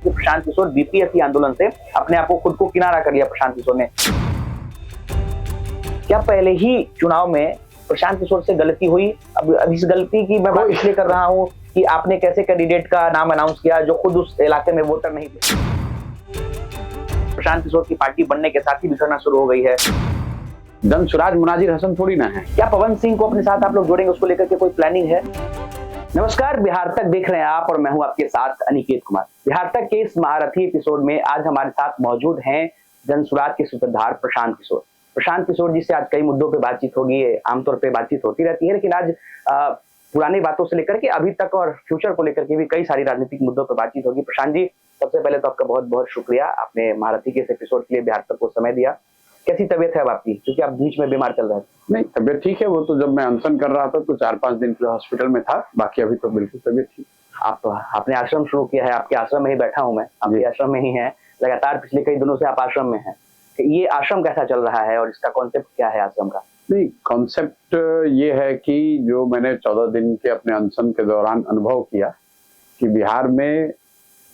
कि प्रशांत किशोर बीपीएससी आंदोलन से अपने आप को खुद को किनारा कर लिया प्रशांत किशोर ने। क्या पहले ही चुनाव में प्रशांत किशोर से गलती हुई? अब इस गलती की मैं बात इसलिए कर रहा हूं कि आपने कैसे कैंडिडेट का नाम अनाउंस किया जो खुद उस इलाके में वोटर नहीं थे। प्रशांत किशोर की पार्टी बनने के साथ ही बिखरना शुरू हो गई है। जनसुराज मुनाजिर हसन थोड़ी ना है। क्या पवन सिंह को अपने साथ आप लोग जोड़ेंगे, उसको लेकर के कोई प्लानिंग है? नमस्कार, बिहार तक देख रहे हैं आप और मैं हूं आपके साथ अनिकेत कुमार। बिहार तक के इस महारथी एपिसोड में आज हमारे साथ मौजूद हैं जनसुराज के सूत्रधार प्रशांत किशोर। प्रशांत किशोर जी से आज कई मुद्दों पे बातचीत होगी, आमतौर पे बातचीत होती रहती है, लेकिन आज पुरानी बातों से लेकर के अभी तक और फ्यूचर को लेकर के भी कई सारी राजनीतिक मुद्दों पर बातचीत होगी। प्रशांत जी, सबसे पहले तो आपका बहुत बहुत शुक्रिया, आपने महारथी के इस एपिसोड के लिए बिहार तक को समय दिया। कैसी तबीयत है अब आपकी, क्योंकि आप बीच में बीमार चल रहे थे? नहीं, तबीयत ठीक है। वो तो जब मैं अनशन कर रहा था तो 4-5 दिन के हॉस्पिटल में था, बाकी अभी तो बिल्कुल तबीयत ठीक। आपने आश्रम शुरू किया है, आपके आश्रम में ही बैठा हूं मैं, आपके आश्रम में ही है, लगातार पिछले कई दिनों से आप आश्रम में हैं। ये आश्रम कैसा चल रहा है और इसका कॉन्सेप्ट क्या है आश्रम का? नहीं, कॉन्सेप्ट ये है कि जो मैंने 14 दिन के अपने अनशन के दौरान अनुभव किया कि बिहार में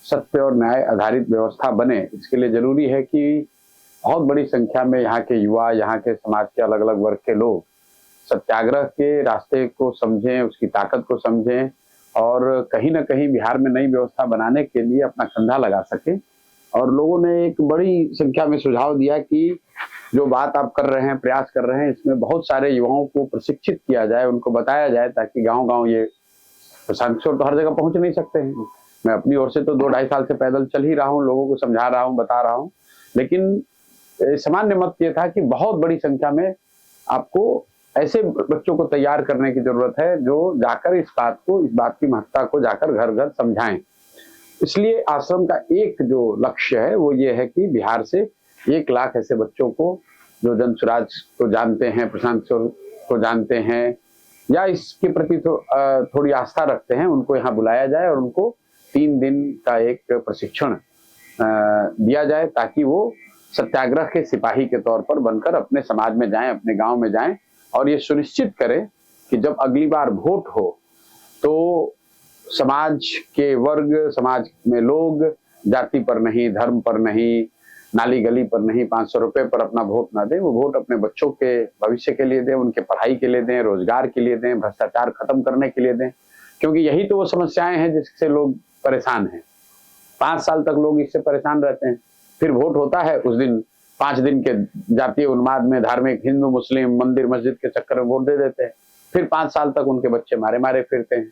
सत्य और न्याय आधारित व्यवस्था बने, इसके लिए जरूरी है कि बहुत बड़ी संख्या में यहाँ के युवा, यहाँ के समाज के अलग अलग वर्ग के लोग सत्याग्रह के रास्ते को समझें, उसकी ताकत को समझें और कहीं ना कहीं बिहार में नई व्यवस्था बनाने के लिए अपना कंधा लगा सके। और लोगों ने एक बड़ी संख्या में सुझाव दिया कि जो बात आप कर रहे हैं, प्रयास कर रहे हैं, इसमें बहुत सारे युवाओं को प्रशिक्षित किया जाए, उनको बताया जाए, ताकि गांव-गांव ये प्रशांत किशोर तो हर जगह पहुंच नहीं सकते हैं। मैं अपनी ओर से तो 2-2.5 साल से पैदल चल ही रहा हूं, लोगों को समझा रहा हूं, बता रहा हूं, लेकिन सामान्य मत ये था कि बहुत बड़ी संख्या में आपको ऐसे बच्चों को तैयार करने की जरूरत है जो जाकर इस बात की महत्ता को जाकर घर घर समझाएं। इसलिए आश्रम का एक जो लक्ष्य है वो ये है कि बिहार से 1 लाख ऐसे बच्चों को जो जनसुराज को जानते हैं, प्रशांत किशोर को जानते हैं या इसके प्रति थोड़ी आस्था रखते हैं, उनको यहाँ बुलाया जाए और उनको 3 दिन का एक प्रशिक्षण दिया जाए, ताकि वो सत्याग्रह के सिपाही के तौर पर बनकर अपने समाज में जाएं, अपने गांव में जाएं और ये सुनिश्चित करें कि जब अगली बार वोट हो तो समाज के वर्ग, समाज में लोग जाति पर नहीं, धर्म पर नहीं, नाली गली पर नहीं, 500 रुपए पर अपना वोट ना दें। वो वोट अपने बच्चों के भविष्य के लिए दें, उनके पढ़ाई के लिए दें, रोजगार के लिए दें, भ्रष्टाचार खत्म करने के लिए दें, क्योंकि यही तो वो समस्याएं हैं जिससे लोग परेशान हैं। 5 साल तक लोग इससे परेशान रहते हैं, फिर वोट होता है, उस दिन 5 दिन के जातीय उन्माद में धार्मिक हिंदू मुस्लिम मंदिर मस्जिद के चक्कर में वोट दे देते हैं, फिर 5 साल तक उनके बच्चे मारे मारे फिरते हैं,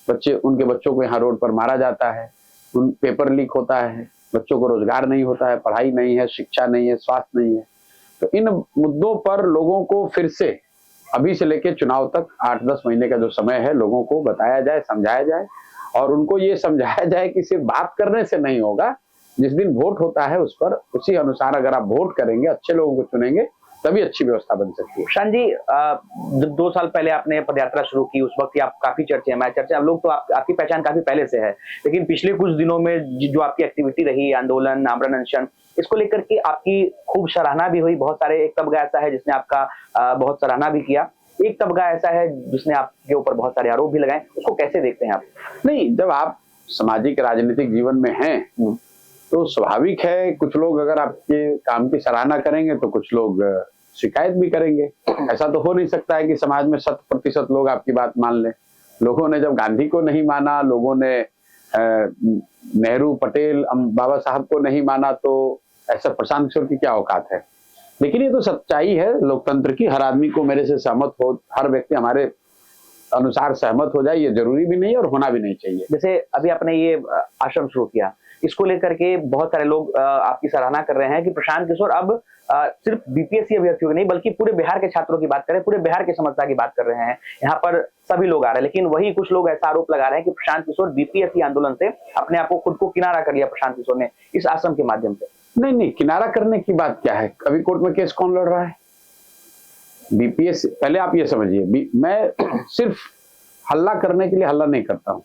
उनके बच्चों को यहाँ रोड पर मारा जाता है, उन पेपर लीक होता है, बच्चों को रोजगार नहीं होता है, पढ़ाई नहीं है, शिक्षा नहीं है, स्वास्थ्य नहीं है। तो इन मुद्दों पर लोगों को फिर से अभी से लेकर चुनाव तक 8-10 महीने का जो समय है, लोगों को बताया जाए, समझाया जाए और उनको ये समझाया जाए कि सिर्फ बात करने से नहीं होगा। जिस दिन वोट होता है उस पर उसी अनुसार अगर आप वोट करेंगे, अच्छे लोगों को चुनेंगे, तभी अच्छी व्यवस्था बन सकती है। शान जी, 2 साल पहले आपने पदयात्रा शुरू की, उस वक्त आप काफी चर्चे में चर्चा, हम लोग तो आपकी पहचान काफी पहले से है, लेकिन पिछले कुछ दिनों में जो आपकी एक्टिविटी रही, आंदोलन, आमरण अनशन, इसको लेकर के आपकी खूब सराहना भी हुई। बहुत सारे, एक तबका ऐसा है जिसने आपका बहुत सराहना भी किया, एक तबका ऐसा है जिसने आपके ऊपर बहुत सारे आरोप भी लगाए। उसको कैसे देखते हैं आप? नहीं, जब आप सामाजिक राजनीतिक जीवन में हैं तो स्वाभाविक है कुछ लोग अगर आपके काम की सराहना करेंगे तो कुछ लोग शिकायत भी करेंगे। ऐसा तो हो नहीं सकता है कि समाज में 100% लोग आपकी बात मान लें। लोगों ने जब गांधी को नहीं माना, लोगों ने नेहरू, पटेल, बाबा साहब को नहीं माना, तो ऐसा प्रशांत किशोर की क्या औकात है? लेकिन ये तो सच्चाई है लोकतंत्र की। हर आदमी को मेरे से सहमत हो, हर व्यक्ति हमारे अनुसार सहमत हो जाए, ये जरूरी भी नहीं है और होना भी नहीं चाहिए। जैसे अभी आपने ये आश्रम शुरू किया, इसको लेकर के बहुत सारे लोग आपकी सराहना कर रहे हैं कि प्रशांत किशोर अब सिर्फ बीपीएससी अभ्यर्थियों की नहीं बल्कि पूरे बिहार के छात्रों की बात करें, पूरे बिहार की समस्या की बात कर रहे हैं। यहाँ पर सभी लोग आ रहे हैं, लेकिन वही कुछ लोग ऐसा आरोप लगा रहे हैं कि प्रशांत किशोर बीपीएससी आंदोलन से अपने आप को खुद को किनारा कर लिया प्रशांत किशोर ने इस आश्रम के माध्यम से। नहीं, किनारा करने की बात क्या है? अभी कोर्ट में केस कौन लड़ रहा है? बीपीएससी, पहले आप ये समझिए, मैं सिर्फ हल्ला करने के लिए हल्ला नहीं करता हूँ।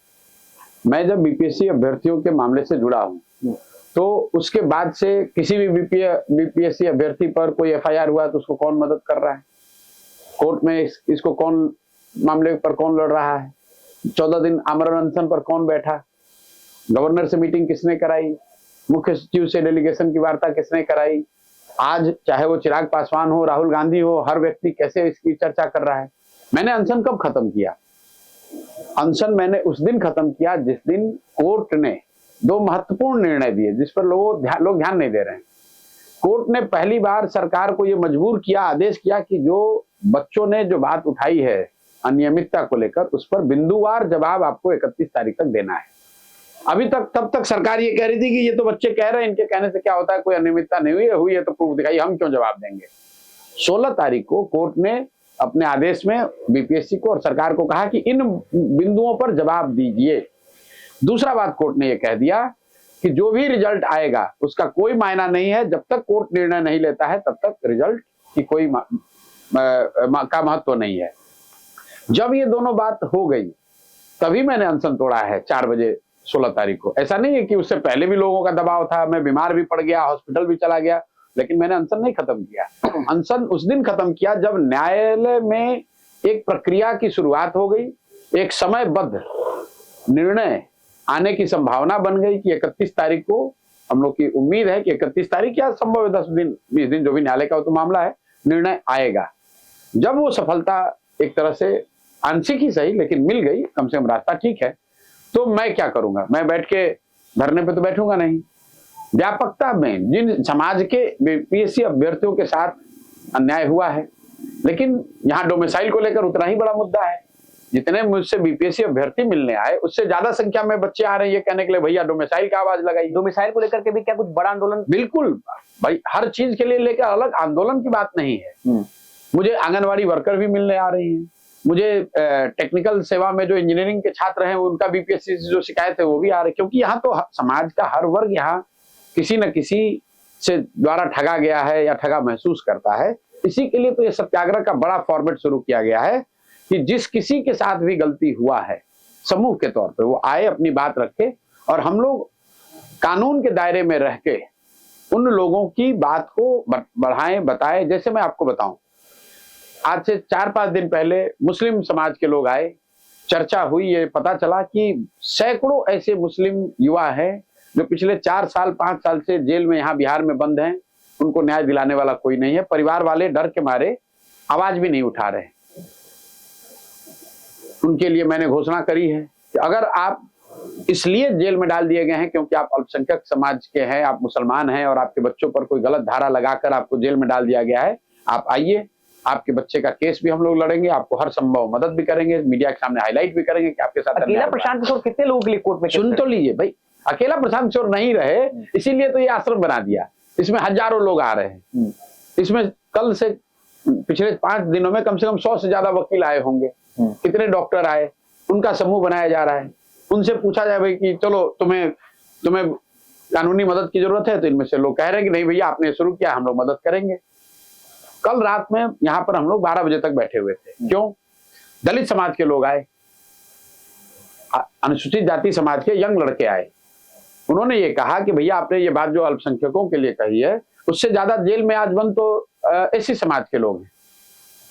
मैं जब बीपीएससी अभ्यर्थियों के मामले से जुड़ा हूँ तो उसके बाद से किसी भी बीपीएससी अभ्यर्थी पर कोई एफआईआर हुआ तो उसको कौन मदद कर रहा है? कोर्ट में इसको कौन, मामले पर कौन लड़ रहा है? 14 दिन आमरण अनशन पर कौन बैठा? गवर्नर से मीटिंग किसने कराई? मुख्य सचिव से डेलीगेशन की वार्ता किसने कराई? आज चाहे वो चिराग पासवान हो, राहुल गांधी हो, हर व्यक्ति कैसे इसकी चर्चा कर रहा है। मैंने अनशन कब खत्म किया? अनशन मैंने उस दिन खत्म किया जिस दिन कोर्ट ने 2 महत्वपूर्ण निर्णय दिए जिस पर लोग ध्यान नहीं दे रहे हैं। कोर्ट ने पहली बार सरकार को यह मजबूर किया, आदेश किया कि जो बच्चों ने जो बात उठाई है अनियमितता को लेकर, उस पर बिंदुवार जवाब आपको 31 तारीख तक देना है। अभी तक तब तक सरकार ये कह रही थी कि ये तो बच्चे कह रहे हैं, इनके कहने से क्या होता है, कोई अनियमितता नहीं हुई है तो प्रूफ दिखाइए, हम क्यों जवाब देंगे। 16 तारीख को कोर्ट ने अपने आदेश में बीपीएससी को और सरकार को कहा कि इन बिंदुओं पर जवाब दीजिए। दूसरा बात कोर्ट ने यह कह दिया कि जो भी रिजल्ट आएगा उसका कोई मायना नहीं है, जब तक कोर्ट निर्णय नहीं लेता है तब तक रिजल्ट की कोई का महत्व नहीं है। जब ये दोनों बात हो गई तभी मैंने अनशन तोड़ा है 4 बजे 16 तारीख को। ऐसा नहीं है कि उससे पहले भी लोगों का दबाव था, मैं बीमार भी पड़ गया, हॉस्पिटल भी चला गया, लेकिन मैंने अनशन नहीं खत्म किया। अनशन उस दिन खत्म किया जब न्यायालय में एक प्रक्रिया की शुरुआत हो गई, एक समयबद्ध निर्णय आने की संभावना बन गई कि 31 तारीख को हम लोग की उम्मीद है कि 31 तारीख या संभव 10 दिन 20 दिन जो भी न्यायालय का तो मामला है, निर्णय आएगा। जब वो सफलता एक तरह से आंशिक ही सही लेकिन मिल गई, कम से कम रास्ता ठीक है, तो मैं क्या करूंगा? मैं बैठ के धरने पे तो बैठूंगा नहीं। व्यापकता में जिन समाज के बीपीएससी अभ्यर्थियों के साथ अन्याय हुआ है, लेकिन यहाँ डोमिसाइल को लेकर उतना ही बड़ा मुद्दा है। जितने मुझसे बीपीएससी अभ्यर्थी मिलने आए उससे ज्यादा संख्या में बच्चे आ रहे हैं ये कहने के लिए भैया डोमिसाइल का आवाज लगाई। डोमिसाइल को लेकर के भी क्या कुछ बड़ा आंदोलन? बिल्कुल भाई, हर चीज के लिए लेकर अलग आंदोलन की बात नहीं है। मुझे आंगनवाड़ी वर्कर भी मिलने आ रही हैं, मुझे टेक्निकल सेवा में जो इंजीनियरिंग के छात्र हैं उनका बीपीएससी से जो शिकायत है वो भी आ रही है, क्योंकि यहाँ तो समाज का हर वर्ग यहाँ किसी न किसी से द्वारा ठगा गया है या ठगा महसूस करता है। इसी के लिए तो ये सत्याग्रह का बड़ा फॉर्मेट शुरू किया गया है कि जिस किसी के साथ भी गलती हुआ है समूह के तौर पे वो आए, अपनी बात रखे, और हम लोग कानून के दायरे में रह के उन लोगों की बात को बढ़ाएं, बताएं। जैसे मैं आपको बताऊं, आज से 4-5 दिन पहले मुस्लिम समाज के लोग आए, चर्चा हुई, ये पता चला कि सैकड़ों ऐसे मुस्लिम युवा हैं जो पिछले 4 साल 5 साल से जेल में यहाँ बिहार में बंद हैं, उनको न्याय दिलाने वाला कोई नहीं है। परिवार वाले डर के मारे आवाज भी नहीं उठा रहे। उनके लिए मैंने घोषणा करी है कि अगर आप इसलिए जेल में डाल दिए गए हैं क्योंकि आप अल्पसंख्यक समाज के हैं, आप मुसलमान हैं और आपके बच्चों पर कोई गलत धारा लगाकर आपको जेल में डाल दिया गया है, आप आइए, आपके बच्चे का केस भी हम लोग लड़ेंगे, आपको हर संभव मदद भी करेंगे, मीडिया के सामने हाईलाइट भी करेंगे कि आपके साथ। अकेला प्रशांत किशोर कितने लोगों के लिए कोर्ट में? सुन तो लीजिए भाई, अकेला प्रशांत किशोर नहीं रहे, इसीलिए तो ये आश्रम बना दिया। इसमें हजारों लोग आ रहे हैं। इसमें कल से पिछले 5 दिनों में कम से कम 100 से ज्यादा वकील आए होंगे, कितने डॉक्टर आए, उनका समूह बनाया जा रहा है। उनसे पूछा जाए भाई कि चलो तुम्हें कानूनी मदद की जरूरत है, तो इनमें से लोग कह रहे हैं कि नहीं भैया आपने शुरू किया, हम लोग मदद करेंगे। कल रात में यहाँ पर हम लोग 12 बजे तक बैठे हुए थे। क्यों? दलित समाज के लोग आए, अनुसूचित जाति समाज के यंग लड़के आए। उन्होंने ये कहा कि भैया आपने ये बात जो अल्पसंख्यकों के लिए कही है, उससे ज्यादा जेल में आज बंद तो एससी समाज के लोग हैं।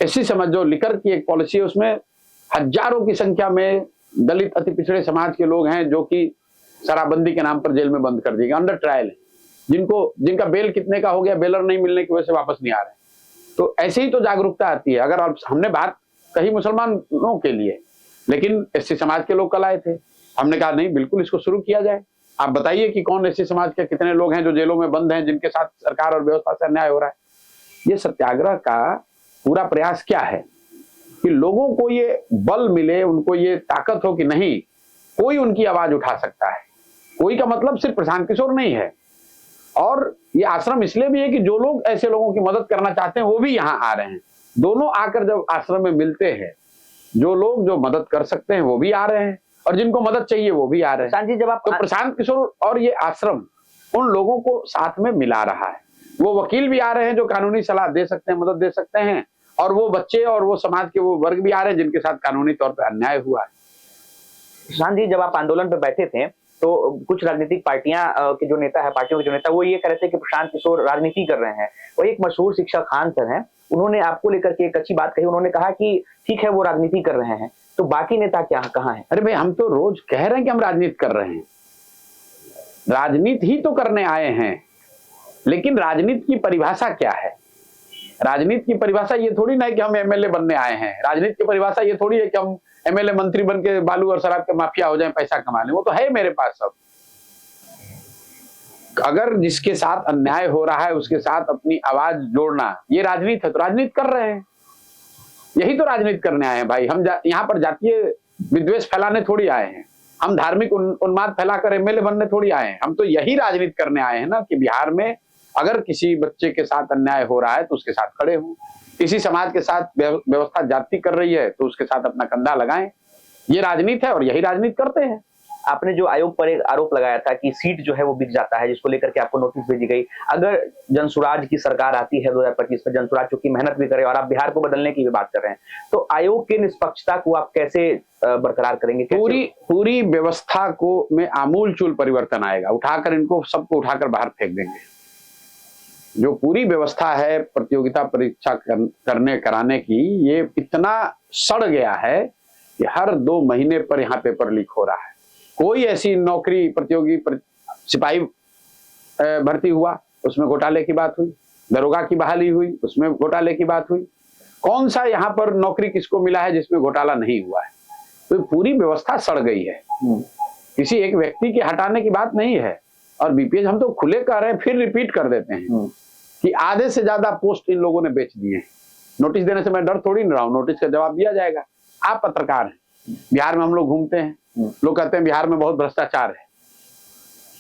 एससी समाज जो लिकर की एक पॉलिसी है उसमें हजारों की संख्या में दलित अति पिछड़े समाज के लोग हैं जो कि शराबबंदी के नाम पर जेल में बंद कर दिए गए, अंडर ट्रायल है, जिनका बेल कितने का हो गया, बेलर नहीं मिलने की वजह से वापस नहीं आ रहे। तो ऐसे ही तो जागरूकता आती है। अगर हमने बात कही मुसलमानों के लिए, लेकिन एससी समाज के लोग कल आए थे, हमने कहा नहीं बिल्कुल इसको शुरू किया जाए। आप बताइए कि कौन एससी समाज के कितने लोग हैं जो जेलों में बंद हैं, जिनके साथ सरकार और व्यवस्था से अन्याय हो रहा है। ये सत्याग्रह का पूरा प्रयास क्या है कि लोगों को ये बल मिले, उनको ये ताकत हो कि नहीं कोई उनकी आवाज उठा सकता है। कोई का मतलब सिर्फ प्रशांत किशोर नहीं है, और ये आश्रम इसलिए भी है कि जो लोग ऐसे लोगों की मदद करना चाहते हैं वो भी यहाँ आ रहे हैं। दोनों आकर जब आश्रम में मिलते हैं, जो लोग जो मदद कर सकते हैं वो भी आ रहे हैं और जिनको मदद चाहिए वो भी आ रहे हैं। जी, जब आप तो प्रशांत किशोर और ये आश्रम उन लोगों को साथ में मिला रहा है। वो वकील भी आ रहे हैं जो कानूनी सलाह दे सकते हैं, मदद दे सकते हैं, और वो बच्चे और वो समाज के वो वर्ग भी आ रहे हैं जिनके साथ कानूनी तौर पर अन्याय हुआ है। प्रशांत जी, जब आप आंदोलन पे बैठे थे तो कुछ राजनीतिक पार्टियां के जो नेता है, पार्टियों के जो नेता, वो ये कह रहे थे कि प्रशांत किशोर राजनीति कर रहे हैं। और एक मशहूर शिक्षक खान सर हैं, उन्होंने आपको लेकर के एक अच्छी बात कही। उन्होंने कहा कि ठीक है वो राजनीति कर रहे हैं, तो बाकी नेता क्या कहाँ हैं? अरे भाई, हम तो रोज कह रहे हैं कि हम राजनीति कर रहे हैं। राजनीति ही तो करने आए हैं, लेकिन राजनीति की परिभाषा क्या है? राजनीति की परिभाषा ये थोड़ी ना है कि हम एमएलए बनने आए हैं। राजनीति की परिभाषा ये थोड़ी है कि हम एमएलए मंत्री बन के बालू और शराब के माफिया हो जाएं, पैसा कमा लें। वो तो है मेरे पास सब। अगर जिसके साथ अन्याय हो रहा है उसके साथ अपनी आवाज जोड़ना ये राजनीति है, तो राजनीति कर रहे हैं। यही तो राजनीति करने आए हैं भाई। हम यहाँ पर जातीय विद्वेष फैलाने थोड़ी आए हैं, हम धार्मिक उन्माद फैलाकर एमएलए बनने थोड़ी आए हैं। हम तो यही राजनीति करने आए हैं ना कि बिहार में अगर किसी बच्चे के साथ अन्याय हो रहा है तो उसके साथ खड़े हों, किसी समाज के साथ व्यवस्था जाति कर रही है तो उसके साथ अपना कंधा लगाएं। ये राजनीति है और यही राजनीति करते हैं। आपने जो आयोग पर एक आरोप लगाया था कि सीट जो है वो बिक जाता है, जिसको लेकर के आपको नोटिस भेजी गई। अगर जनसुराज की सरकार आती है 2025 में, जनसुराज चूंकि मेहनत भी करे और आप बिहार को बदलने की भी बात कर रहे हैं, तो आयोग की निष्पक्षता को आप कैसे बरकरार करेंगे? पूरी व्यवस्था को में आमूलचूल परिवर्तन आएगा। उठाकर इनको सबको उठाकर बाहर फेंक देंगे। जो पूरी व्यवस्था है प्रतियोगिता परीक्षा कराने की, ये इतना सड़ गया है कि हर 2 महीने पर यहाँ पेपर लीक हो रहा है। कोई ऐसी नौकरी प्रतियोगी सिपाही भर्ती हुआ उसमें घोटाले की बात हुई, दरोगा की बहाली हुई उसमें घोटाले की बात हुई। कौन सा यहाँ पर नौकरी किसको मिला है जिसमें घोटाला नहीं हुआ है? तो पूरी व्यवस्था सड़ गई है। किसी एक व्यक्ति के हटाने की बात नहीं है। और बीपीएस हम तो खुले कह रहे हैं, फिर रिपीट कर देते हैं कि आधे से ज्यादा पोस्ट इन लोगों ने बेच दिए हैं। नोटिस देने से मैं डर थोड़ी नहीं रहा हूं, नोटिस का जवाब दिया जाएगा। आप पत्रकार हैं, बिहार में हम लोग घूमते हैं, लोग कहते हैं बिहार में बहुत भ्रष्टाचार है।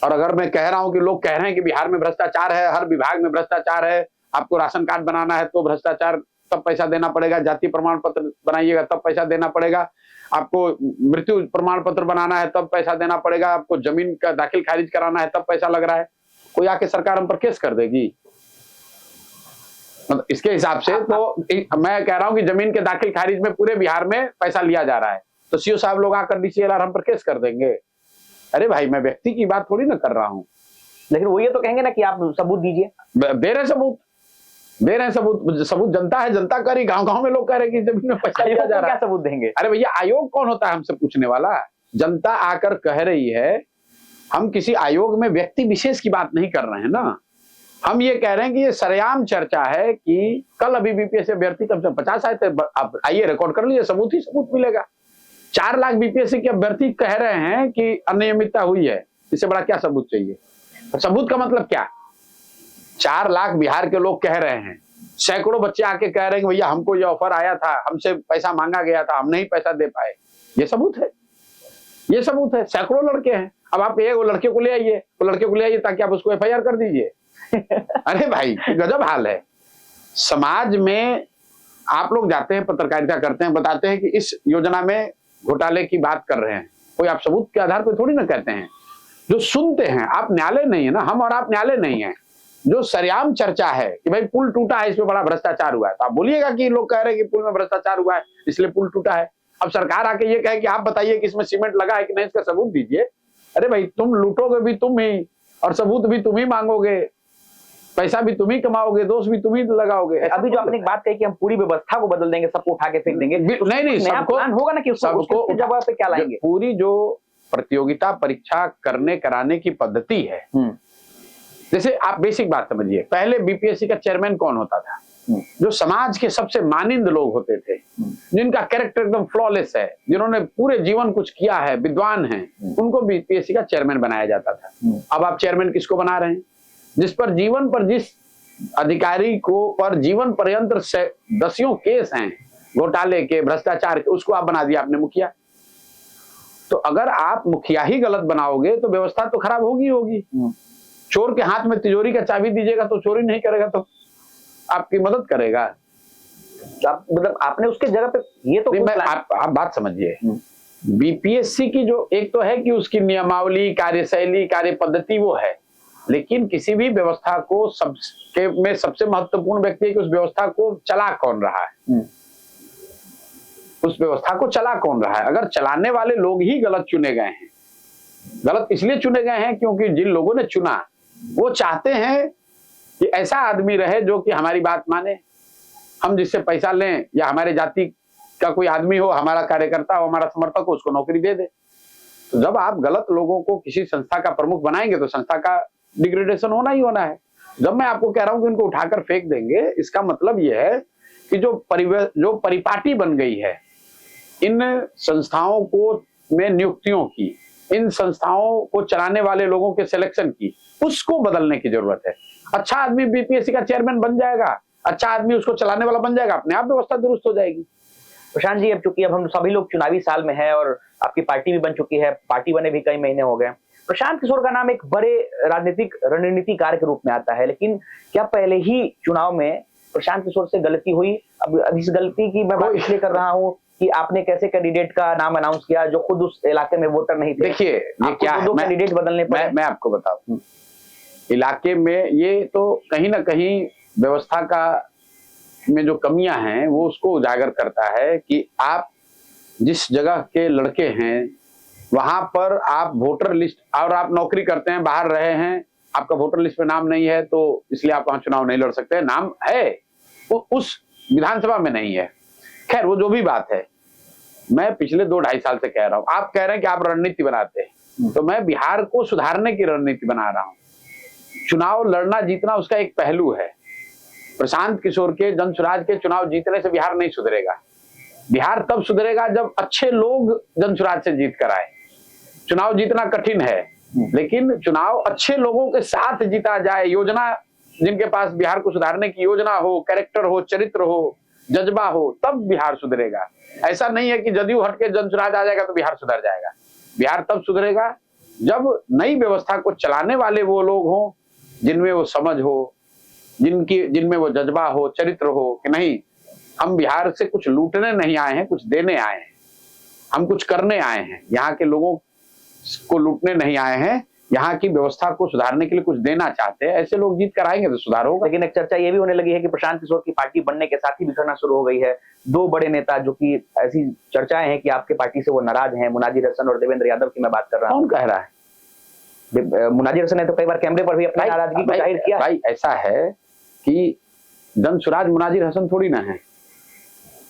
और अगर मैं कह रहा हूं कि लोग कह रहे हैं कि बिहार में भ्रष्टाचार है, हर विभाग में भ्रष्टाचार है, आपको राशन कार्ड बनाना है तो भ्रष्टाचार, तब पैसा देना पड़ेगा, जाति प्रमाण पत्र बनाइएगा तब पैसा देना पड़ेगा, आपको मृत्यु प्रमाण पत्र बनाना है तब पैसा देना पड़ेगा, आपको जमीन का दाखिल खारिज कराना है तब पैसा लग रहा है, कोई आके सरकार हम पर केस कर देगी? मतलब इसके हिसाब से तो मैं कह रहा हूं कि जमीन के दाखिल खारिज में पूरे बिहार में पैसा लिया जा रहा है, तो सीओ साहब लोग आकर डीसीएलआर हम पर केस कर देंगे। अरे भाई, मैं व्यक्ति की बात थोड़ी ना कर रहा हूं। लेकिन वो ये तो कहेंगे ना कि आप सबूत दीजिए। दे रहे सबूत जनता है, जनता कर रही। गांव में लोग कह रहे हैं कि जमीन में पैसा लिया जा रहा है, क्या सबूत देंगे? अरे भैया, आयोग कौन होता है हमसे पूछने वाला? जनता आकर कह रही है। हम किसी आयोग में व्यक्ति विशेष की बात नहीं कर रहे हैं ना, हम ये कह रहे हैं कि ये सरेआम चर्चा है कि कल अभी बीपीएससी अभ्यर्थी कम से कम 50 आए थे। आप आइए रिकॉर्ड कर लीजिए, सबूत ही सबूत मिलेगा। 4 लाख बीपीएससी के अभ्यर्थी कह रहे हैं कि अनियमितता हुई है, इससे बड़ा क्या सबूत चाहिए? सबूत का मतलब क्या? 4 लाख बिहार के लोग कह रहे हैं, सैकड़ों बच्चे आके कह रहे हैं कि भैया हमको ये ऑफर आया था, हमसे पैसा मांगा गया था, हम नहीं पैसा दे पाए। ये सबूत है, ये सबूत है। सैकड़ों लड़के हैं। अब आप वो लड़के को ले आइए, तो लड़के को ले आइए ताकि आप उसको एफआईआर कर दीजिए। अरे भाई, गजब हाल है। समाज में आप लोग जाते हैं, पत्रकारिता करते हैं, बताते हैं कि इस योजना में घोटाले की बात कर रहे हैं, कोई आप सबूत के आधार पर थोड़ी ना कहते हैं। जो सुनते हैं, आप न्यायालय नहीं है ना, हम और आप न्यायालय नहीं है। जो सरेआम चर्चा है कि भाई पुल टूटा है, इसमें बड़ा भ्रष्टाचार हुआ है, तो आप बोलिएगा कि लोग कह रहे हैं कि पुल में भ्रष्टाचार हुआ है इसलिए पुल टूटा है। अब सरकार आके ये कहे कि आप बताइए कि इसमें सीमेंट लगा है कि नहीं, इसका सबूत दीजिए। अरे भाई, तुम लूटोगे भी तुम ही और सबूत भी तुम ही मांगोगे, पैसा भी तुम ही कमाओगे, दोष भी तुम ही लगाओगे। अभी जो आपने एक बात कही कि हम पूरी व्यवस्था को बदल देंगे, सबको उठा के फेंक देंगे, नहीं, सबको प्लान होगा ना कि सबको जगह पे क्या लाएंगे? पूरी जो प्रतियोगिता परीक्षा कराने की पद्धति है, जैसे आप बेसिक बात समझिए, पहले बीपीएससी का चेयरमैन कौन होता था? जो समाज के सबसे मानिंद लोग होते थे, जिनका कैरेक्टर एकदम फ्लॉलेस है, जिन्होंने पूरे जीवन कुछ किया है, विद्वान हैं, उनको बीपीएससी का चेयरमैन बनाया जाता था। अब आप चेयरमैन किसको बना रहे हैं? जिस अधिकारी को पर जीवन पर्यंत दसियों केस हैं घोटाले के, भ्रष्टाचार के, उसको आप बना दिया आपने मुखिया। तो अगर आप मुखिया ही गलत बनाओगे तो व्यवस्था तो खराब होगी। चोर के हाथ में तिजोरी का चाबी दीजिएगा तो चोरी नहीं करेगा, तो आपकी मदद करेगा। मतलब आपने उसके जगह पे ये तो आप बात समझिए। बीपीएससी की जो एक तो है कि उसकी नियमावली, कार्यशैली, कार्य पद्धति वो है, लेकिन किसी भी व्यवस्था को सबसे महत्वपूर्ण व्यक्ति है कि उस व्यवस्था को चला कौन रहा है। उस व्यवस्था को चला कौन रहा है? अगर चलाने वाले लोग ही गलत चुने गए हैं, गलत इसलिए चुने गए हैं क्योंकि जिन लोगों ने चुना वो चाहते हैं कि ऐसा आदमी रहे जो कि हमारी बात माने, हम जिससे पैसा लें, या हमारे जाति का कोई आदमी हो, हमारा कार्यकर्ता हो, हमारा समर्थक हो, उसको नौकरी दे दे। तो जब आप गलत लोगों को किसी संस्था का प्रमुख बनाएंगे तो संस्था का डिग्रेडेशन होना ही होना है। जब मैं आपको कह रहा हूं कि उनको उठाकर फेंक देंगे, इसका मतलब यह है कि जो परिपाटी बन गई है इन संस्थाओं को में नियुक्तियों की, इन संस्थाओं को चलाने वाले लोगों के सिलेक्शन की, उसको बदलने की जरूरत है। अच्छा आदमी बीपीएससी का चेयरमैन बन जाएगा, अच्छा आदमी उसको चलाने वाला बन जाएगा, अपने आप व्यवस्था दुरुस्त हो जाएगी। प्रशांत जी, अब चूंकि अब हम सभी लोग चुनावी साल में हैं और आपकी पार्टी भी बन चुकी है, पार्टी बने भी कई महीने हो गए, प्रशांत किशोर का नाम एक बड़े राजनीतिक रणनीतिकार के रूप में आता है, लेकिन क्या पहले ही चुनाव में प्रशांत किशोर से गलती हुई? अब इस गलती की मैं बात इसलिए कर रहा हूँ कि आपने कैसे कैंडिडेट का नाम अनाउंस किया जो खुद उस इलाके में वोटर नहीं थे। देखिए ये क्या है, कैंडिडेट बदलने पर मैं आपको बताऊं, इलाके में ये तो कहीं ना कहीं व्यवस्था का में जो कमियां हैं वो उसको उजागर करता है कि आप जिस जगह के लड़के हैं वहां पर आप वोटर लिस्ट, और आप नौकरी करते हैं, बाहर रहे हैं, आपका वोटर लिस्ट में नाम नहीं है तो इसलिए आप वहां चुनाव नहीं लड़ सकते। नाम है, उस विधानसभा में नहीं है। खैर वो जो भी बात है, मैं पिछले 2-2.5 साल से कह रहा हूं, आप कह रहे हैं कि आप रणनीति बनाते हैं, तो मैं बिहार को सुधारने की रणनीति बना रहा हूं। चुनाव लड़ना जीतना उसका एक पहलू है। प्रशांत किशोर के, जनसुराज के चुनाव जीतने से बिहार नहीं सुधरेगा। बिहार तब सुधरेगा जब अच्छे लोग जनसुराज से जीत कर आए। चुनाव जीतना कठिन है, लेकिन चुनाव अच्छे लोगों के साथ जीता जाए, योजना जिनके पास बिहार को सुधारने की योजना हो, कैरेक्टर हो, चरित्र हो, जज्बा हो, तब बिहार सुधरेगा। ऐसा नहीं है कि जदयू हट के जनसुराज आ जाएगा तो बिहार सुधर जाएगा। बिहार तब सुधरेगा जब नई व्यवस्था को चलाने वाले वो लोग हों जिनमें वो समझ हो, जिनमें वो जज्बा हो, चरित्र हो कि नहीं, हम बिहार से कुछ लूटने नहीं आए हैं, कुछ देने आए हैं, हम कुछ करने आए हैं, यहाँ के लोगों को लूटने नहीं आए हैं, यहाँ की व्यवस्था को सुधारने के लिए कुछ देना चाहते हैं। ऐसे लोग जीत कर आएंगे तो सुधार होगा। लेकिन एक चर्चा ये भी होने लगी है कि प्रशांत किशोर की पार्टी बनने के साथ ही बिखरना शुरू हो गई है। 2 बड़े नेता जो कि ऐसी चर्चाएं हैं कि आपके पार्टी से वो नाराज हैं, मुनाजिर हसन और देवेंद्र यादव की मैं बात कर रहा हूँ। कौन कह रहा है? मुनाजिर हसन ने तो कई बार कैमरे पर भी अपनी नाराजगी को जाहिर किया। भाई ऐसा है कि जनसुराज मुनाजिर हसन थोड़ी ना है।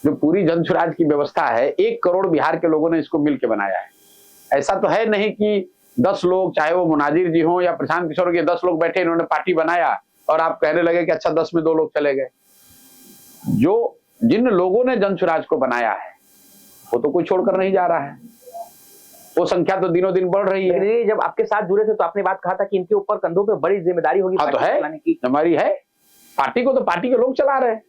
जो पूरी जनसुराज की व्यवस्था है, 1 करोड़ बिहार के लोगों ने इसको मिलकर बनाया है। ऐसा तो है नहीं कि 10 लोग, चाहे वो मुनाजिर जी हो या प्रशांत किशोर के 10 लोग बैठे, इन्होंने पार्टी बनाया और आप कहने लगे कि अच्छा 10 में 2 लोग चले गए। जिन लोगों ने जनसुराज को बनाया है वो तो कोई छोड़कर नहीं जा रहा है। वो संख्या तो दिनों दिन बढ़ रही है। जब आपके साथ जुड़े थे तो आपने बात कहा था कि इनके ऊपर कंधों पे बड़ी जिम्मेदारी होगी। हाँ तो है, हमारी है। पार्टी को तो पार्टी के लोग चला रहे हैं।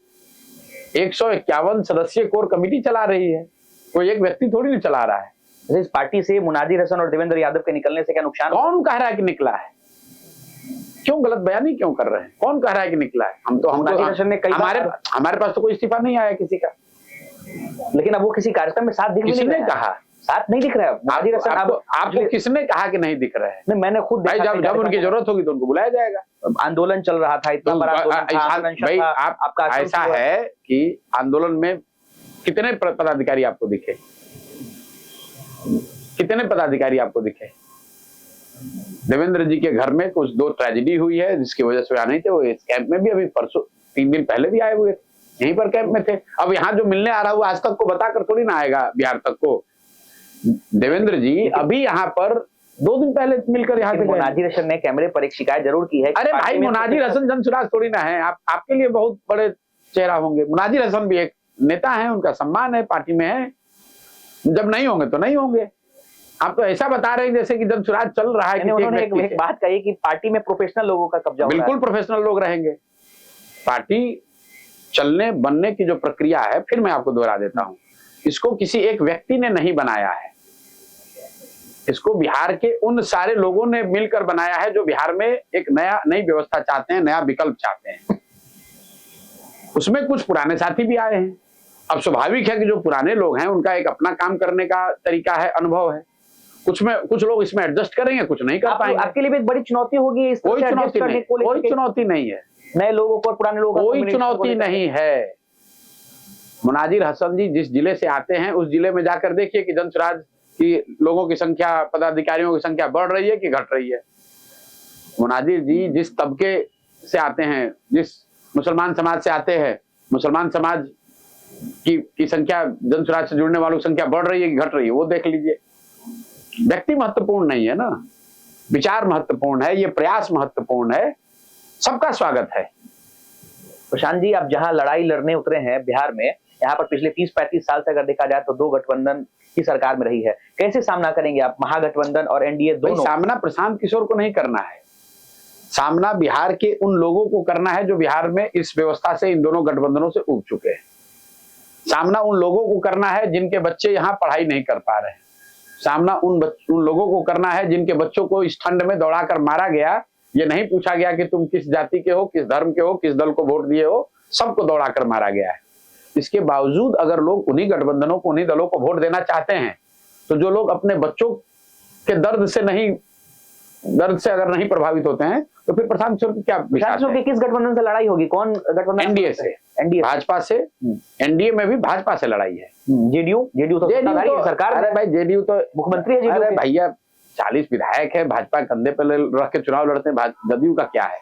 151 सदस्यीय कोर कमेटी चला रही है, कोई एक व्यक्ति थोड़ी नहीं चला रहा है। इस पार्टी से मुनाजिर हसन और देवेंद्र यादव के निकलने से क्या नुकसान? कौन कह रहा है कि निकला है? क्यों गलत बयानी क्यों कर रहे हैं? कौन कह रहा है कि निकला है? हमारे पास तो कोई इस्तीफा नहीं आया किसी का। लेकिन अब वो किसी कार्यक्रम में साथ दिख नहीं किसने कहा साथ नहीं दिख रहा है? मुनाजिर हसन आपको किसने कहा कि नहीं दिख रहे हैं? नहीं, मैंने खुद देखा। जब उनकी जरूरत होगी तो उनको बुलाया जाएगा। आंदोलन चल रहा था, इतना बड़ा भाई आपका ऐसा है कि आंदोलन में कितने पदाधिकारी आपको दिखे? कितने पदाधिकारी आपको दिखे? देवेंद्र जी के घर में कुछ 2 ट्रेजेडी हुई है जिसकी वजह से नहीं थे। वो इस कैंप में भी अभी परसों 3 दिन पहले भी आए हुए थे, यहीं पर कैंप में थे। अब यहाँ जो मिलने आ रहा है वो आज तक को बताकर थोड़ी ना आएगा बिहार तक को। देवेंद्र जी अभी यहाँ पर 2 दिन पहले मिलकर यहाँ से। मुनाजिर हसन ने कैमरे पर एक शिकायत जरूर की है। अरे भाई, मुनाजिर हसन जनसुराज थोड़ी ना है। आपके लिए बहुत बड़े चेहरा होंगे। मुनाजिर हसन भी एक नेता है, उनका सम्मान है, पार्टी में है। जब नहीं होंगे तो नहीं होंगे। आप तो ऐसा बता रहे हैं जैसे कि जनसुराज चल रहा है। उन्होंने एक बात कही कि पार्टी में प्रोफेशनल लोगों का कब्जा। बिल्कुल प्रोफेशनल लोग रहेंगे। पार्टी चलने बनने की जो प्रक्रिया है, फिर मैं आपको दोहरा देता हूं, इसको किसी एक व्यक्ति ने नहीं बनाया है। इसको बिहार के उन सारे लोगों ने मिलकर बनाया है जो बिहार में एक नई व्यवस्था चाहते हैं, नया विकल्प चाहते हैं। उसमें कुछ पुराने साथी भी आए हैं। अब स्वाभाविक है कि जो पुराने लोग हैं उनका एक अपना काम करने का तरीका है, अनुभव है। कुछ लोग इसमें एडजस्ट करेंगे, कुछ नहीं कर पाएंगे। आपके लिए भी एक बड़ी चुनौती होगी। कोई चुनौती नहीं है। नए लोगों को और पुराने लोगों को कोई चुनौती नहीं है। मुनाजिर हसन जी जिस जिले से आते हैं उस जिले में जाकर देखिए कि जनसुराज की लोगों की संख्या, पदाधिकारियों की संख्या बढ़ रही है कि घट रही है। मुनाजिर जी जिस तबके से आते हैं, जिस मुसलमान समाज से आते हैं, मुसलमान समाज की संख्या, जनसुराज से जुड़ने वालों की संख्या बढ़ रही है कि घट रही है, वो देख लीजिए। व्यक्ति महत्वपूर्ण नहीं है ना, विचार महत्वपूर्ण है, ये प्रयास महत्वपूर्ण है, सबका स्वागत है। प्रशांत जी, आप जहां लड़ाई लड़ने उतरे हैं बिहार में, यहाँ पर पिछले 30-35 साल से अगर देखा जाए तो दो गठबंधन की सरकार में रही है, कैसे सामना करेंगे आप महागठबंधन और एनडीए दोनों? सामना प्रशांत किशोर को नहीं करना है, सामना बिहार के उन लोगों को करना है जो बिहार में इस व्यवस्था से, इन दोनों गठबंधनों से उब चुके हैं। सामना उन लोगों को करना है जिनके बच्चे यहाँ पढ़ाई नहीं कर पा रहे हैं। सामना उन लोगों को करना है जिनके बच्चों को इस ठंड में दौड़ाकर मारा गया। ये नहीं पूछा गया कि तुम किस जाति के हो, किस धर्म के हो, किस दल को वोट दिए हो, सबको दौड़ाकर मारा गया है। इसके बावजूद अगर लोग उन्हीं गठबंधनों को, उन्हीं दलों को वोट देना चाहते हैं, तो जो लोग अपने बच्चों के दर्द से अगर नहीं प्रभावित होते हैं, तो फिर प्रशांत किशोर की क्या विकास है? किस गठबंधन से लड़ाई होगी? कौन गठबंधन? एनडीए से, एनडीए भाजपा से। एनडीए में भी भाजपा से लड़ाई है। जेडीयू तो सरकार। अरे भाई, जेडीयू तो मुख्यमंत्री है। अरे भैया, 40 विधायक है, भाजपा कंधे पे रख के चुनाव लड़ते हैं। जदयू का क्या है?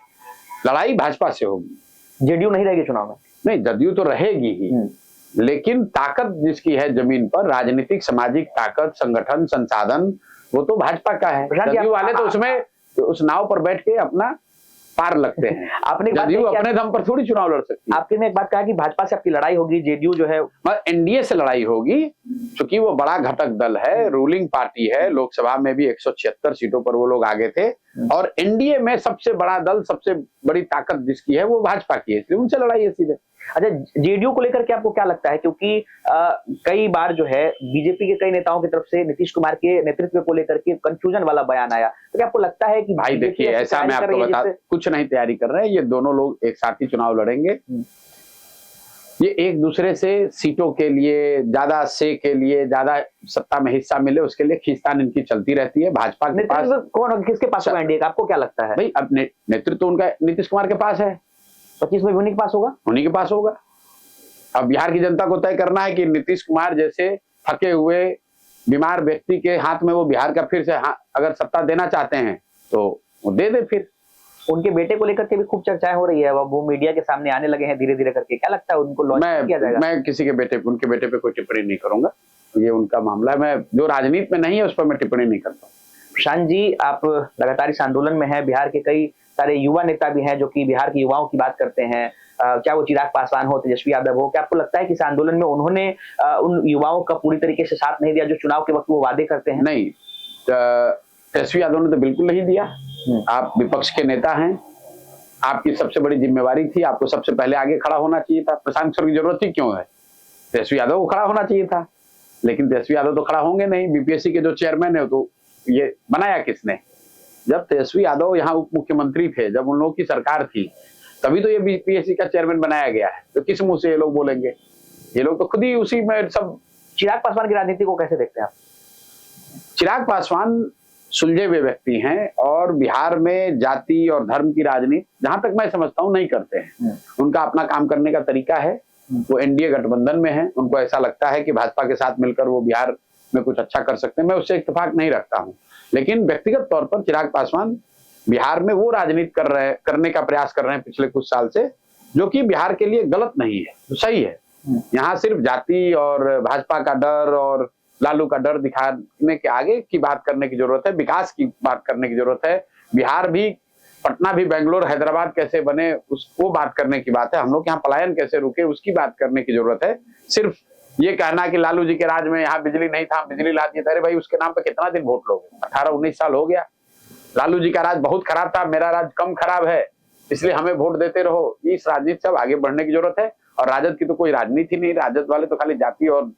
लड़ाई भाजपा से होगी, जेडीयू नहीं रहेगी चुनाव में। नहीं, जदयू तो रहेगी ही, लेकिन ताकत जिसकी है जमीन पर, राजनीतिक सामाजिक ताकत, संगठन, संसाधन, वो तो भाजपा का है। जदयू वाले तो उसमें उस नाव पर बैठ के अपना पार लगते हैं। आपने जदयू अपने दम पर थोड़ी चुनाव लड़ सकती है। आपने एक बात कहा कि भाजपा से आपकी लड़ाई होगी, जेडीयू जो है एनडीए से लड़ाई होगी, क्योंकि वो बड़ा घटक दल है, रूलिंग पार्टी है। लोकसभा में भी 176 सीटों पर वो लोग आगे थे, और एनडीए में सबसे बड़ा दल, सबसे बड़ी ताकत जिसकी है वो भाजपा की है, इसलिए उनसे लड़ाई है सीधे। अच्छा, जेडीयू को लेकर के आपको क्या लगता है? क्योंकि कई बार जो है बीजेपी के कई नेताओं की तरफ से नीतीश कुमार के नेतृत्व को लेकर के कंफ्यूजन वाला बयान आया, तो क्या आपको लगता है कि भाई देखिए, ऐसा मैं आपको बता, कुछ नहीं तैयारी कर रहे हैं, ये दोनों लोग एक साथ ही चुनाव लड़ेंगे। ये एक दूसरे से सीटों के लिए, ज्यादा से के लिए, ज्यादा सत्ता में हिस्सा मिले, उसके लिए खींचतान इनकी चलती रहती है। भाजपा के पास कौन, किसके पास होगा एनडीए का? आपको क्या लगता है? भाई, अब नेतृत्व उनका नीतीश कुमार के पास है, 25 में उन्हीं के पास होगा, उन्हीं के पास होगा। अब बिहार की जनता को तय करना है कि नीतीश कुमार जैसे थके हुए बीमार व्यक्ति के हाथ में वो बिहार का फिर से अगर सत्ता देना चाहते हैं तो वो दे दे। फिर उनके बेटे को लेकर के भी खूब चर्चाएं हो रही है, वो मीडिया के सामने आने लगे हैं धीरे धीरे करके, क्या लगता है उनको लॉन्च किया जाएगा? मैं किसी के उनके बेटे पे कोई टिप्पणी नहीं करूंगा, ये उनका मामला है। मैं जो राजनीति में नहीं है उस पर मैं टिप्पणी नहीं करता। प्रशांत जी, आप लगातार इस आंदोलन में हैं, बिहार के कई सारे युवा नेता भी हैं जो कि बिहार के युवाओं की बात करते हैं, क्या वो चिराग पासवान हो, तेजस्वी यादव हो, क्या आपको लगता है कि इस आंदोलन में उन्होंने उन युवाओं का पूरी तरीके से साथ नहीं दिया जो चुनाव के वक्त वो वादे करते हैं? नहीं, तेजस्वी यादव ने तो बिल्कुल नहीं दिया। आप विपक्ष के नेता हैं, आपकी सबसे बड़ी जिम्मेवारी थी, आपको सबसे पहले आगे खड़ा होना चाहिए था। प्रशांत किशोर की जरूरत ही क्यों है? तेजस्वी यादव को खड़ा होना चाहिए था, लेकिन तेजस्वी यादव तो खड़ा होंगे नहीं। बीपीएससी के जो चेयरमैन है, तो ये बनाया किसने? जब तेजस्वी यादव यहाँ उप मुख्यमंत्री थे, जब उन लोगों की सरकार थी, तभी तो ये बीपीएससी का चेयरमैन बनाया गया है। तो किस मुंह से ये लोग बोलेंगे? ये लोग तो खुद ही उसी में सब। चिराग पासवान की राजनीति को कैसे देखते हैं आप? चिराग पासवान सुलझे हुए व्यक्ति हैं, और बिहार में जाति और धर्म की राजनीति जहां तक मैं समझता हूं नहीं करते हैं। उनका अपना काम करने का तरीका है। वो एनडीए गठबंधन में है, उनको ऐसा लगता है कि भाजपा के साथ मिलकर वो बिहार में कुछ अच्छा कर सकते हैं। मैं उससे इत्तेफाक नहीं रखता हूं, लेकिन व्यक्तिगत तौर पर चिराग पासवान बिहार में वो राजनीति करने का प्रयास कर रहे हैं पिछले कुछ साल से, जो कि बिहार के लिए गलत नहीं है, तो सही है। यहाँ सिर्फ जाति और भाजपा का डर और लालू का डर दिखाने के आगे की बात करने की जरूरत है, विकास की बात करने की जरूरत है। बिहार भी, पटना भी बेंगलोर, हैदराबाद कैसे बने उसको बात करने की बात है। हम लोग यहाँ पलायन कैसे रुके उसकी बात करने की जरूरत है। सिर्फ ये कहना कि लालू जी के राज में यहाँ बिजली नहीं था, बिजली ला दिया था, अरे भाई उसके नाम पे कितना दिन वोट लोगे? 18-19 साल हो गया। लालू जी का राज बहुत खराब था, मेरा राज कम खराब है, इसलिए हमें वोट देते रहो। इस राजनीति से अब आगे बढ़ने की जरूरत है। और राजद की तो कोई राजनीति नहीं, राजद वाले तो खाली जाति और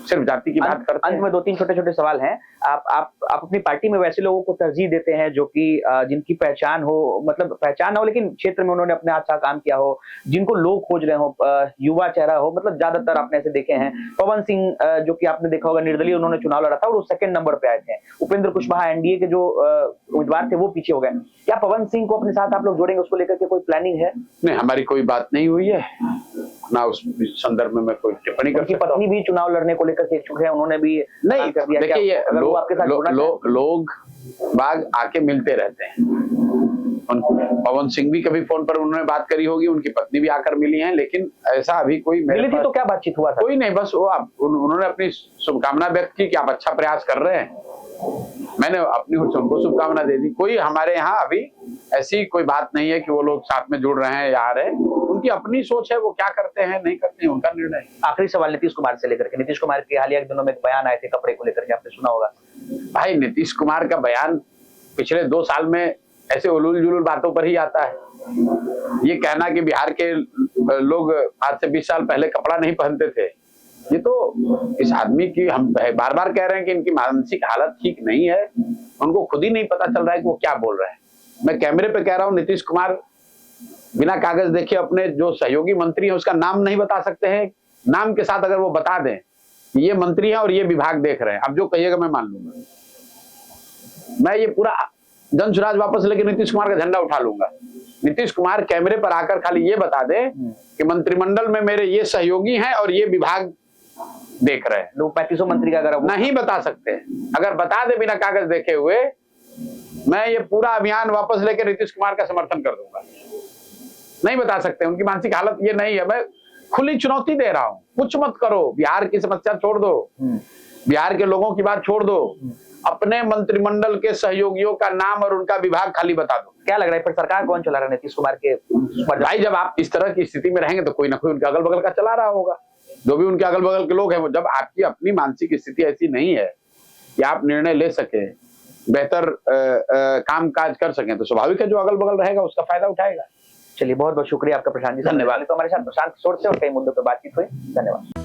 सिर्फ जाति की बात करते हैं। अंत में 2-3 छोटे-छोटे सवाल हैं। आप अपनी पार्टी में वैसे लोगों को तरजीह देते हैं जो कि जिनकी पहचान हो, मतलब पहचान हो लेकिन क्षेत्र में उन्होंने अपने अच्छा काम किया हो, जिनको लोग खोज रहे हो, युवा चेहरा हो, मतलब ज्यादातर आपने ऐसे देखे हैं। पवन सिंह जो कि आपने देखा होगा, निर्दलीय उन्होंने चुनाव लड़ा था और वो 2nd नंबर पे आए थे। उपेंद्र कुशवाहा एनडीए के जो उम्मीदवार थे वो पीछे हो गए। क्या पवन सिंह को अपने साथ आप लोग जोड़ेंगे? उसको लेकर के कोई प्लानिंग है? नहीं, हमारी कोई बात नहीं हुई है ना, उस संदर्भ में मैं कोई टिप्पणी कर सकता हूं। पत्नी भी चुनाव लड़ने को लेकर के इच्छुक है, उन्होंने भी नहीं कर दिया। देखिए, लोग बाग आके मिलते रहते हैं। पवन सिंह भी कभी फोन पर उन्होंने बात करी होगी, उनकी पत्नी भी आकर मिली हैं, लेकिन ऐसा अभी कोई मिली थी तो क्या बातचीत हुआ था? कोई नहीं, बस वो उन्होंने अपनी शुभकामना व्यक्त की कि आप अच्छा प्रयास कर रहे हैं, मैंने अपनी ओर से उनको शुभकामना दे दी। कोई हमारे यहाँ अभी ऐसी कोई बात नहीं है कि वो लोग साथ में जुड़ रहे हैं या आ रहे हैं। उनकी अपनी सोच है, वो क्या करते हैं नहीं करते हैं उनका निर्णय। आखिरी सवाल नीतीश कुमार से लेकर के, नीतीश कुमार के हालिया दिनों में एक बयान आए थे कपड़े को लेकर के, आपने सुना होगा। भाई नीतीश कुमार का बयान पिछले 2 साल में ऐसे उलूल जुलूल बातों पर ही आता है। ये कहना कि बिहार के लोग आज से 20 साल पहले कपड़ा नहीं पहनते थे, ये तो इस आदमी की, हम बार बार कह रहे हैं कि इनकी मानसिक हालत ठीक नहीं है, उनको खुद ही नहीं पता चल रहा है कि वो क्या बोल रहे हैं। मैं कैमरे पे कह रहा हूँ, नीतीश कुमार बिना कागज देखे अपने जो सहयोगी मंत्री हैं उसका नाम नहीं बता सकते हैं। नाम के साथ अगर वो बता दें कि ये मंत्री है और ये विभाग देख रहे हैं, अब जो कहिएगा मैं मान लूंगा। मैं ये पूरा जन स्वराज वापस लेके नीतीश कुमार का झंडा उठा लूंगा। नीतीश कुमार कैमरे पर आकर खाली ये बता दे कि मंत्रिमंडल में मेरे ये सहयोगी हैं और ये विभाग देख रहे हैं। लोग 3500 मंत्री का अगर नहीं बता सकते। अगर बता दे बिना कागज देखे हुए, मैं ये पूरा अभियान वापस लेकर नीतीश कुमार का समर्थन कर दूंगा। नहीं बता सकते, उनकी मानसिक हालत ये नहीं है। मैं खुली चुनौती दे रहा हूं, कुछ मत करो, बिहार की समस्या छोड़ दो, बिहार के लोगों की बात छोड़ दो, अपने मंत्रिमंडल के सहयोगियों का नाम और उनका विभाग खाली बता दो। क्या लग रहा है फिर सरकार कौन चला रहा है नीतीश कुमार के? भाई जब आप इस तरह की स्थिति में रहेंगे तो कोई ना कोई उनके अगल बगल का चला रहा होगा। जो भी उनके अगल बगल के लोग हैं, वो जब आपकी अपनी मानसिक स्थिति ऐसी नहीं है कि आप निर्णय ले सके, बेहतर काम काज कर सकें, तो स्वाभाविक है जो अगल बगल रहेगा उसका फायदा उठाएगा। चलिए, बहुत बहुत शुक्रिया आपका प्रशांत जी। धन्यवाद। तो हमारे साथ प्रशांत किशोर से और कई मुद्दों पर बातचीत हुई। धन्यवाद।